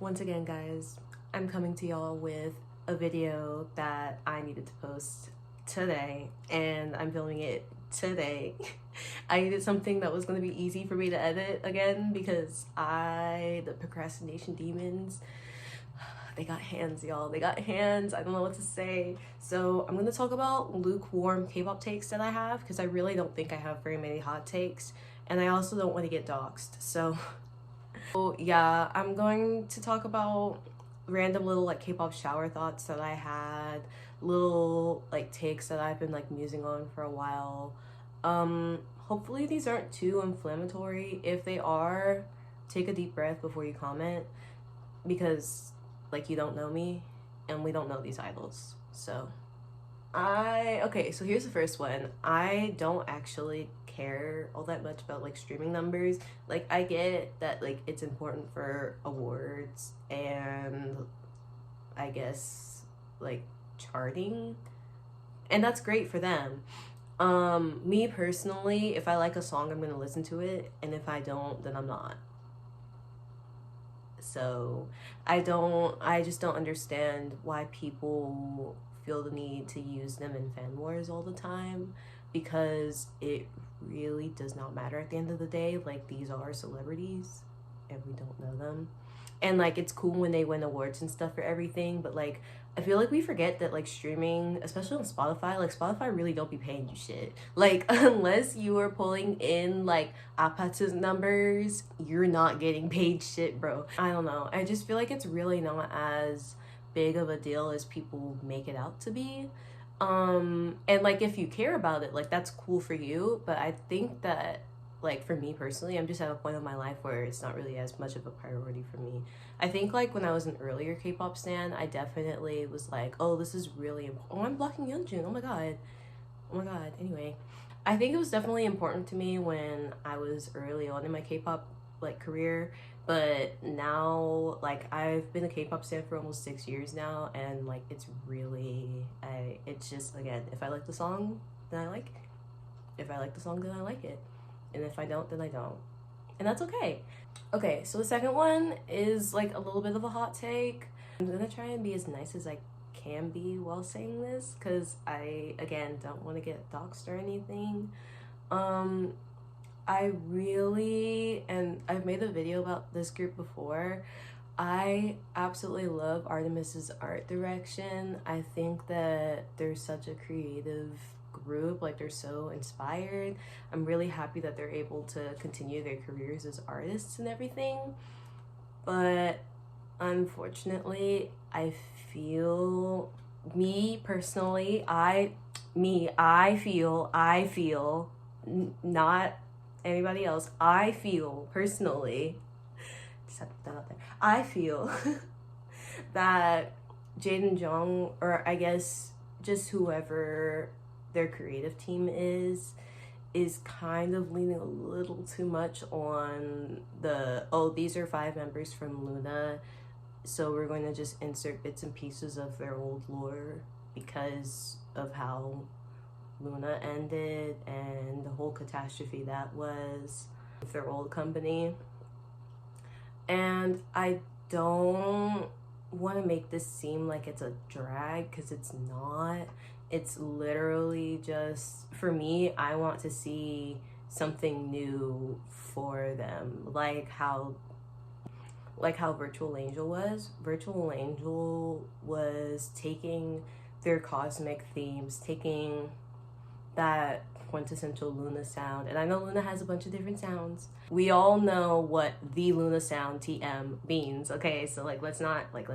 Once again, guys, I'm coming to y'all with a video that I needed to post today, and I'm filming it today. I needed something that was going to be easy for me to edit again because the procrastination demons, they got hands, y'all. They got hands. I don't know what to say. So I'm going to talk about lukewarm K-pop takes that I have because I really don't think I have very many hot takes, and I also don't want to get doxxed. So yeah, I'm going to talk about random little like K-pop shower thoughts that I had, little like takes that I've been like musing on for a while. Hopefully these aren't too inflammatory. If they are, take a deep breath before you comment, because like you don't know me and we don't know these idols. So okay, so here's the first one. I don't actually care all that much about like streaming numbers. Like I get that like it's important for awards and I guess like charting, and that's great for them. Me personally, if I like a song, I'm gonna listen to it, and if I don't, then I'm not. So I just don't understand why people feel the need to use them in fan wars all the time, because it really does not matter at the end of the day. Like, these are celebrities and we don't know them, and like it's cool when they win awards and stuff for everything, but like I feel like we forget that like streaming, especially on Spotify, like Spotify really don't be paying you shit. Like unless you are pulling in like Apatu's numbers, you're not getting paid shit, bro. I don't know. I just feel like it's really not as big of a deal as people make it out to be. And like if you care about it, like that's cool for you, but I think that like for me personally, I'm just at a point in my life where it's not really as much of a priority for me. I think like when I was an earlier K-pop stan, I definitely was like, oh, this is really important. Oh, I'm blocking Yeonjun. Oh my god. Oh my god. Anyway, I think it was definitely important to me when I was early on in my K-pop like career, but now like I've been a K-pop stan for almost 6 years now, and like it's just, again, if I like the song, then I like it. If I like the song, then I like it. And if I don't, then I don't. And that's okay. Okay, so the second one is like a little bit of a hot take. I'm gonna try and be as nice as I can be while saying this, because I, again, don't want to get doxxed or anything. I really, and I've made a video about this group before, I absolutely love Artemis's art direction. I think that they're such a creative group, like they're so inspired. I'm really happy that they're able to continue their careers as artists and everything, but unfortunately I feel, me personally, I feel, not anybody else, I feel personally, just have to put that out there, I feel that Jade and Jung, or I guess just whoever their creative team is kind of leaning a little too much on the, oh, these are 5 members from Luna, so we're going to just insert bits and pieces of their old lore because of how Luna ended and the whole catastrophe that was with their old company. And I don't want to make this seem like it's a drag, because it's not. It's literally just, for me, I want to see something new for them, like how Virtual Angel was. Virtual Angel was taking their cosmic themes, taking that quintessential Luna sound, and I know Luna has a bunch of different sounds. We all know what the Luna sound TM means, okay? So like let's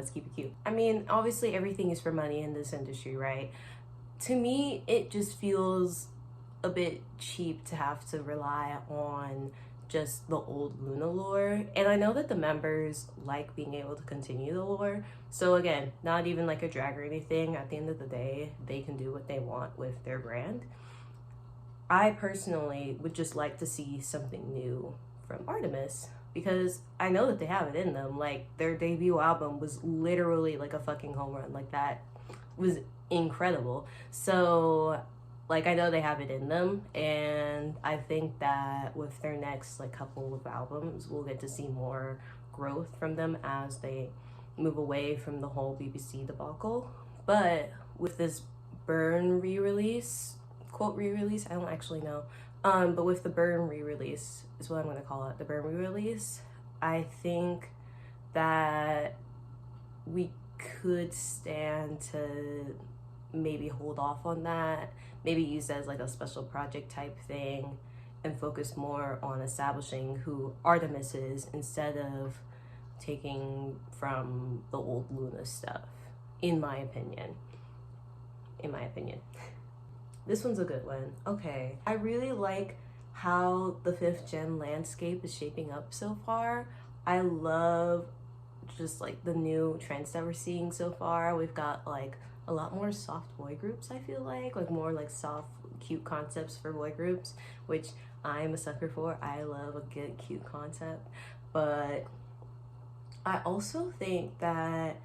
keep it cute. I mean, obviously everything is for money in this industry, right? To me, it just feels a bit cheap to have to rely on just the old Luna lore. And I know that the members like being able to continue the lore. So again, not even like a drag or anything. At the end of the day, they can do what they want with their brand. I personally would just like to see something new from Artemis, because I know that they have it in them. Like their debut album was literally like a fucking home run. Like that was incredible. So like I know they have it in them, and I think that with their next like couple of albums we'll get to see more growth from them as they move away from the whole BBC debacle. But with this Burn re-release, quote re-release, I don't actually know, but with the Burn re-release is what I'm going to call it, the Burn re-release, I think that we could stand to maybe hold off on that, maybe use that as like a special project type thing, and focus more on establishing who Artemis is instead of taking from the old Luna stuff, in my opinion. This one's a good one. Okay, I really like how the 5th gen landscape is shaping up so far. I love just like the new trends that we're seeing so far. We've got like a lot more soft boy groups, I feel like more like soft, cute concepts for boy groups, which I'm a sucker for. I love a good, cute concept. But I also think that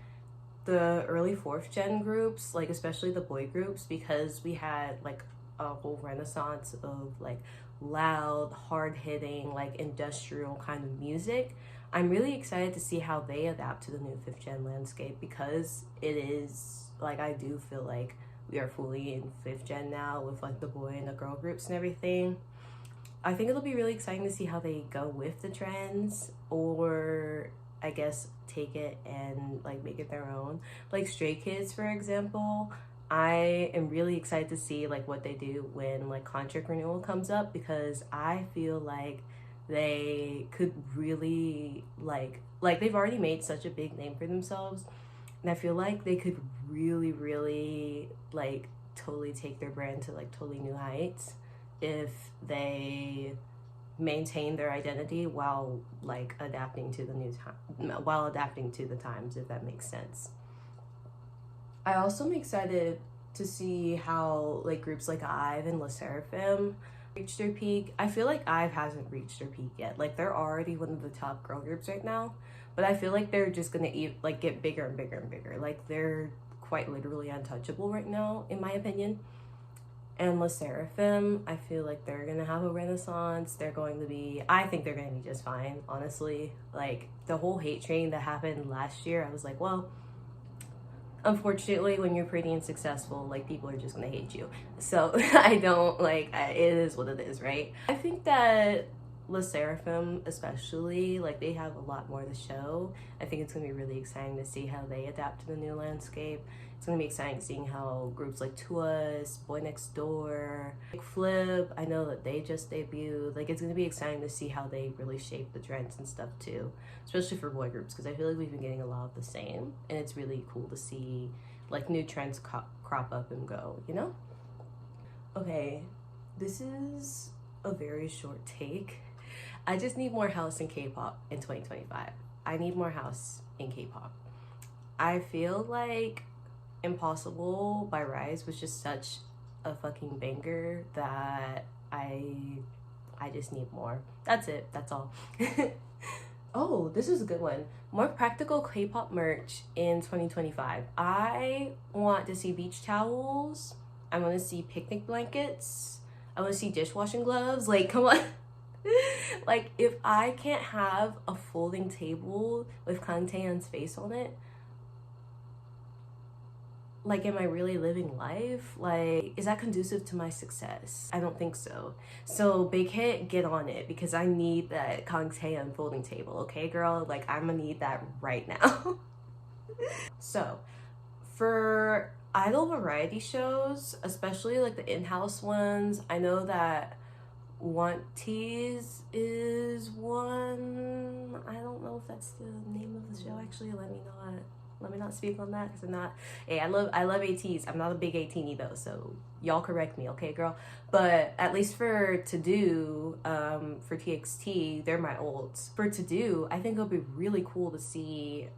the early 4th gen groups, like especially the boy groups, because we had like a whole renaissance of like loud, hard-hitting, like industrial kind of music, I'm really excited to see how they adapt to the new 5th gen landscape, because it is like, I do feel like we are fully in 5th gen now with like the boy and the girl groups and everything. I think it'll be really exciting to see how they go with the trends, or I guess take it and like make it their own. Like Stray Kids, for example, I am really excited to see like what they do when like contract renewal comes up, because I feel like they could really like they've already made such a big name for themselves, and I feel like they could really like totally take their brand to like totally new heights if they maintain their identity while like adapting to the times, if that makes sense. I also am excited to see how like groups like IVE and LE SSERAFIM reach their peak. I feel like IVE hasn't reached their peak yet. Like they're already one of the top girl groups right now, but I feel like they're just gonna get bigger and bigger and bigger. Like they're quite literally untouchable right now, in my opinion. And LE SSERAFIM, I feel like they're gonna have a renaissance. I think they're gonna be just fine, honestly. Like the whole hate train that happened last year, I was like, well, unfortunately, when you're pretty and successful, like people are just gonna hate you. So it is what it is, right? I think that LE SSERAFIM especially, like they have a lot more to show. I think it's gonna be really exciting to see how they adapt to the new landscape. It's gonna be exciting seeing how groups like TOUS, Boy Next Door, Flip, I know that they just debuted. Like it's gonna be exciting to see how they really shape the trends and stuff too, especially for boy groups, because I feel like we've been getting a lot of the same, and it's really cool to see like new trends crop up and go, you know? Okay, this is a very short take. I just need more house in K-pop in 2025. I need more house in K-pop. I feel like Impossible by Rise was just such a fucking banger that I just need more. That's it. That's all. Oh, this is a good one. More practical K-pop merch in 2025. I want to see beach towels. I want to see picnic blankets. I want to see dishwashing gloves. Like, come on. Like, if I can't have a folding table with Kang Taehyun's face on it, like, am I really living life? Like, is that conducive to my success? I don't think so. So, Big Hit, get on it, because I need that Kang Taehyun folding table, okay, girl? Like, I'm gonna need that right now. So, for idol variety shows, especially like the in-house ones, I know that Want Tease is one. I don't know if that's the name of the show, actually. Let me not speak on that, because I'm not. Hey, I love ATs. I'm not a big AT though, so y'all correct me, okay, girl? But at least for To Do, for TXT, they're my olds. For To Do, I think it'll be really cool to see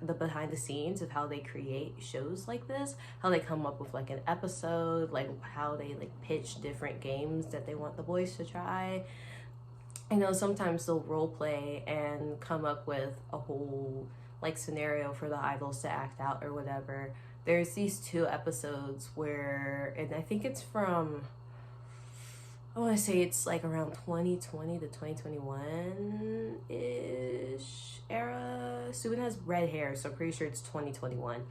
the behind the scenes of how they create shows like this, how they come up with like an episode, like how they like pitch different games that they want the boys to try. I know sometimes they'll role play and come up with a whole like scenario for the idols to act out or whatever. There's these 2 episodes where, and I think it's from I want to say it's like around 2020 to 2021-ish era. Subin has red hair, so I'm pretty sure it's 2021.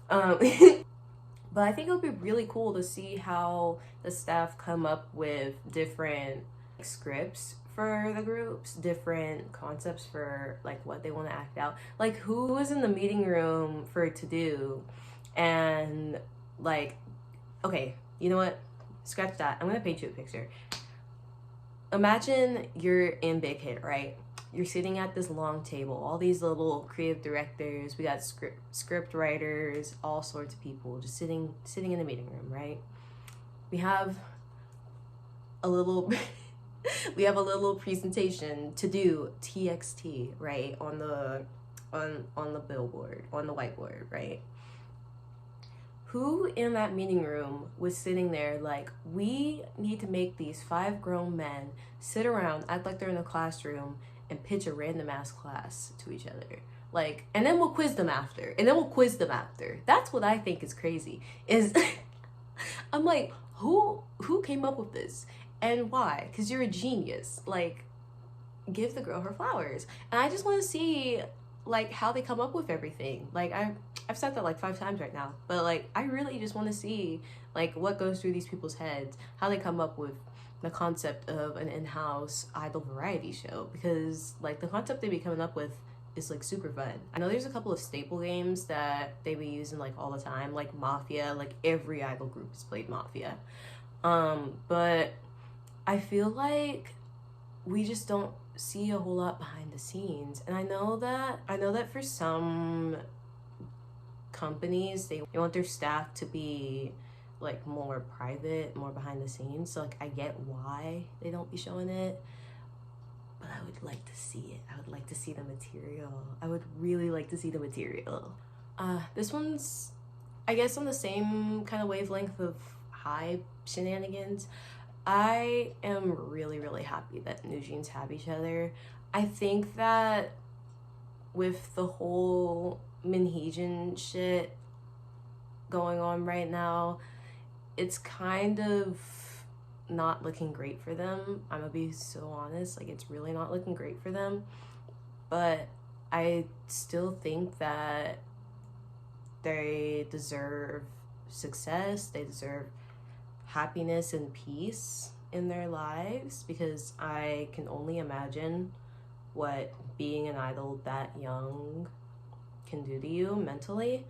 But I think it would be really cool to see how the staff come up with different scripts for the groups, different concepts for like what they want to act out. Like who was in the meeting room for it to do, and like, okay, you know what? Scratch that. I'm gonna paint you a picture. Imagine you're in Big Hit, right? You're sitting at this long table, all these little creative directors, we got script writers, all sorts of people just sitting in the meeting room, right? We have a little we have a little presentation to do, TXT, right? On the billboard, on the whiteboard, right? Who in that meeting room was sitting there like, we need to make these 5 grown men sit around, act like they're in a classroom, and pitch a random ass class to each other? Like, and then we'll quiz them after. That's what I think is crazy. Is I'm like, who came up with this? And why? Because you're a genius. Like, give the girl her flowers. And I just want to see like how they come up with everything. Like I've said that like 5 times right now, but like I really just want to see like what goes through these people's heads, how they come up with the concept of an in-house idol variety show, because like the concept they be coming up with is like super fun. I know there's a couple of staple games that they be using like all the time, like Mafia. Like every idol group has played Mafia, but I feel like we just don't see a whole lot behind the scenes. And I know that for some companies they want their staff to be like more private, more behind the scenes, so like I get why they don't be showing it, but I would like to see it. I would like to see the material. I would really like to see the material. This one's, I guess, on the same kind of wavelength of Hybe shenanigans. I am really, really happy that NewJeans have each other. I think that with the whole unhinged shit going on right now, it's kind of not looking great for them. I'm gonna be so honest, like it's really not looking great for them. But I still think that they deserve success, they deserve happiness and peace in their lives, because I can only imagine what being an idol that young can do to you mentally,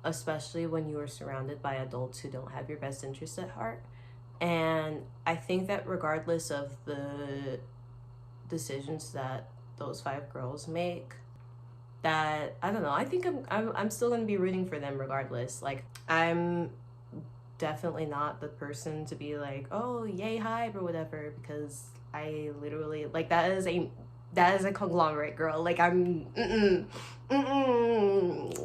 especially when you are surrounded by adults who don't have your best interests at heart. And I think that regardless of the decisions that those 5 girls make, that I don't know, I think I'm still gonna be rooting for them regardless. Like I'm definitely not the person to be like, oh yay Hybe or whatever, because I literally like that is a conglomerate, girl. Like I'm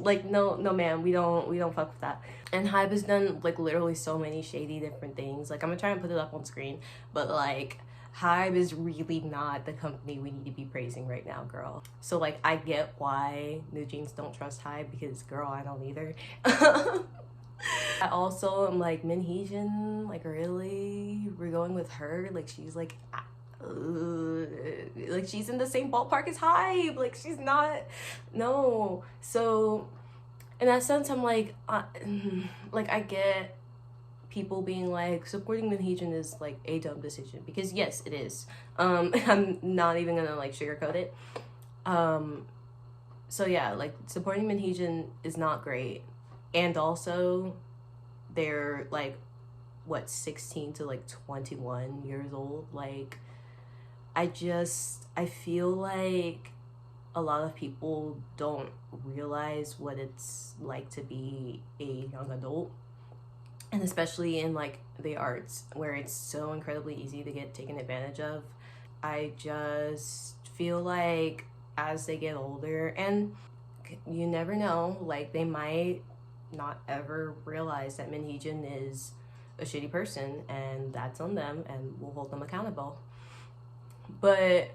like no man, we don't fuck with that. And Hybe has done like literally so many shady different things. Like I'm gonna try and put it up on screen, but like Hybe is really not the company we need to be praising right now, girl. So like I get why NewJeans don't trust Hybe, because girl, I don't either. I also am like, Minheejin, like really? We're going with her? Like she's like she's in the same ballpark as Hybe. Like she's not, no. So in that sense, I'm like, like I get people being like, supporting Minheejin is like a dumb decision, because yes, it is. I'm not even gonna like sugarcoat it. So yeah, like supporting Minheejin is not great. And also, they're like, what, 16 to like 21 years old. Like, I feel like a lot of people don't realize what it's like to be a young adult. And especially in like the arts, where it's so incredibly easy to get taken advantage of. I just feel like as they get older, and you never know, like they might not ever realize that Minheejin is a shitty person, and that's on them, and we'll hold them accountable. But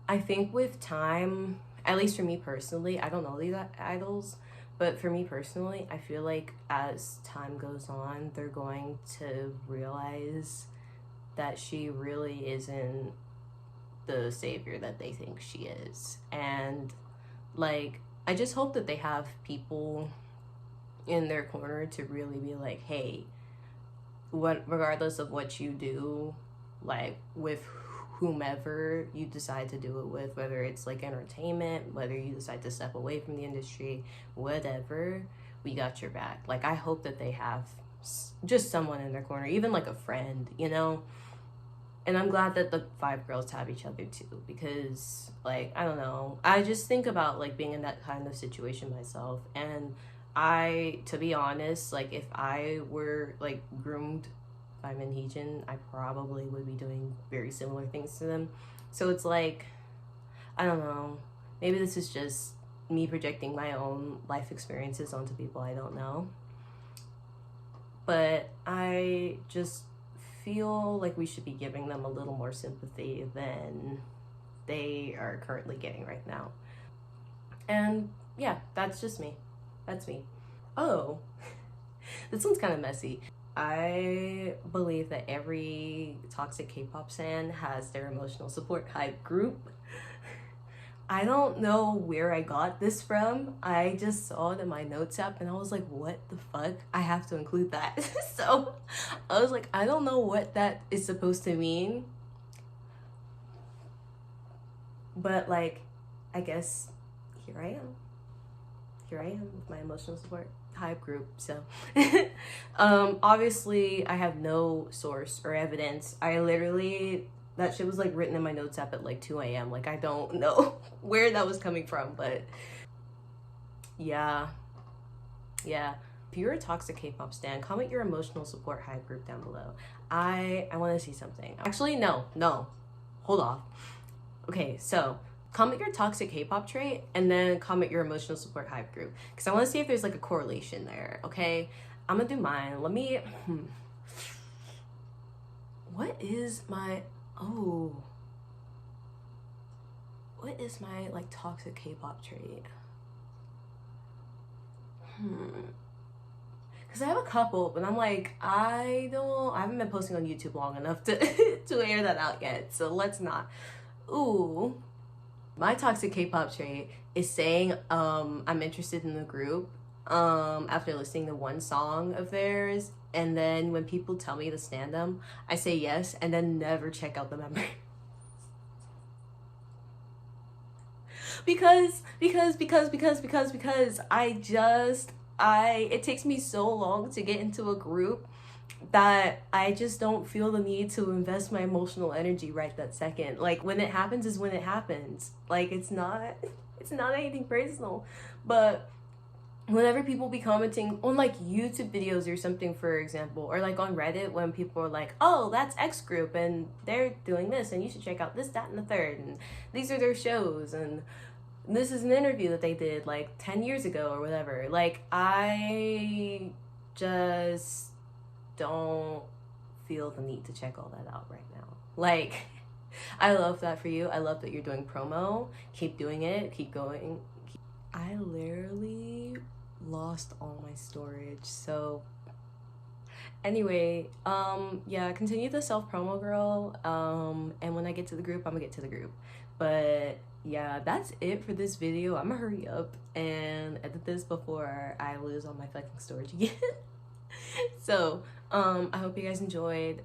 I think with time, at least for me personally, I don't know these idols, but for me personally, I feel like as time goes on, they're going to realize that she really isn't the savior that they think she is. And like, I just hope that they have people in their corner to really be like, hey, what, regardless of what you do, like with whomever you decide to do it with, whether it's like entertainment, whether you decide to step away from the industry, whatever, we got your back. Like, I hope that they have just someone in their corner, even like a friend, you know? And I'm glad that the 5 girls have each other too, because like, I don't know, I just think about like being in that kind of situation myself, and to be honest, like if I were like groomed by unhinged, I probably would be doing very similar things to them. So it's like, I don't know, maybe this is just me projecting my own life experiences onto people I don't know. But I just feel like we should be giving them a little more sympathy than they are currently getting right now. And yeah, that's just me. That's me. Oh, this one's kind of messy. I believe that every toxic K-pop stan has their emotional support hype group. I don't know where I got this from. I just saw it in my notes app and I was like, what the fuck? I have to include that. So I was like, I don't know what that is supposed to mean. But like, I guess here I am. Here I am with my emotional support hype group. So obviously I have no source or evidence. I literally, that shit was like written in my notes app at like 2 a.m. Like, I don't know where that was coming from, but yeah. If you're a toxic K-pop stan, comment your emotional support hype group down below. I want to see something. Actually, no, hold off. Okay, so comment your toxic K-pop trait and then comment your emotional support hype group, because I want to see if there's like a correlation there. Okay, I'm gonna do mine. Let me what is my like toxic K-pop trait? Because I have a couple, but I'm like, I haven't been posting on YouTube long enough to to air that out yet, so let's not. Ooh, my toxic K-pop trait is saying I'm interested in the group after listening to one song of theirs, and then when people tell me to stan them, I say yes and then never check out the member. because it takes me so long to get into a group that I just don't feel the need to invest my emotional energy right that second. Like, when it happens is when it happens. Like, it's not anything personal. But whenever people be commenting on like YouTube videos or something, for example, or like on Reddit, when people are like, oh, that's X group and they're doing this and you should check out this, that, and the third, and these are their shows, and this is an interview that they did like 10 years ago or whatever. Like, I just don't feel the need to check all that out right now. Like, I love that for you. I love that you're doing promo. Keep doing it. Keep going. I literally lost all my storage. So anyway, yeah, continue the self-promo, girl. And when I get to the group, I'm gonna get to the group. But yeah, that's it for this video. I'm gonna hurry up and edit this before I lose all my fucking storage again. So I hope you guys enjoyed.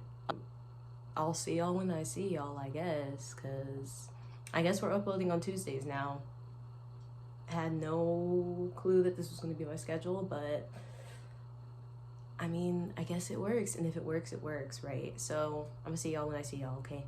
I'll see y'all when I see y'all, I guess, because I guess we're uploading on Tuesdays now. I had no clue that this was going to be my schedule, but I mean, I guess it works, and if it works, it works, right? So I'm gonna see y'all when I see y'all, okay?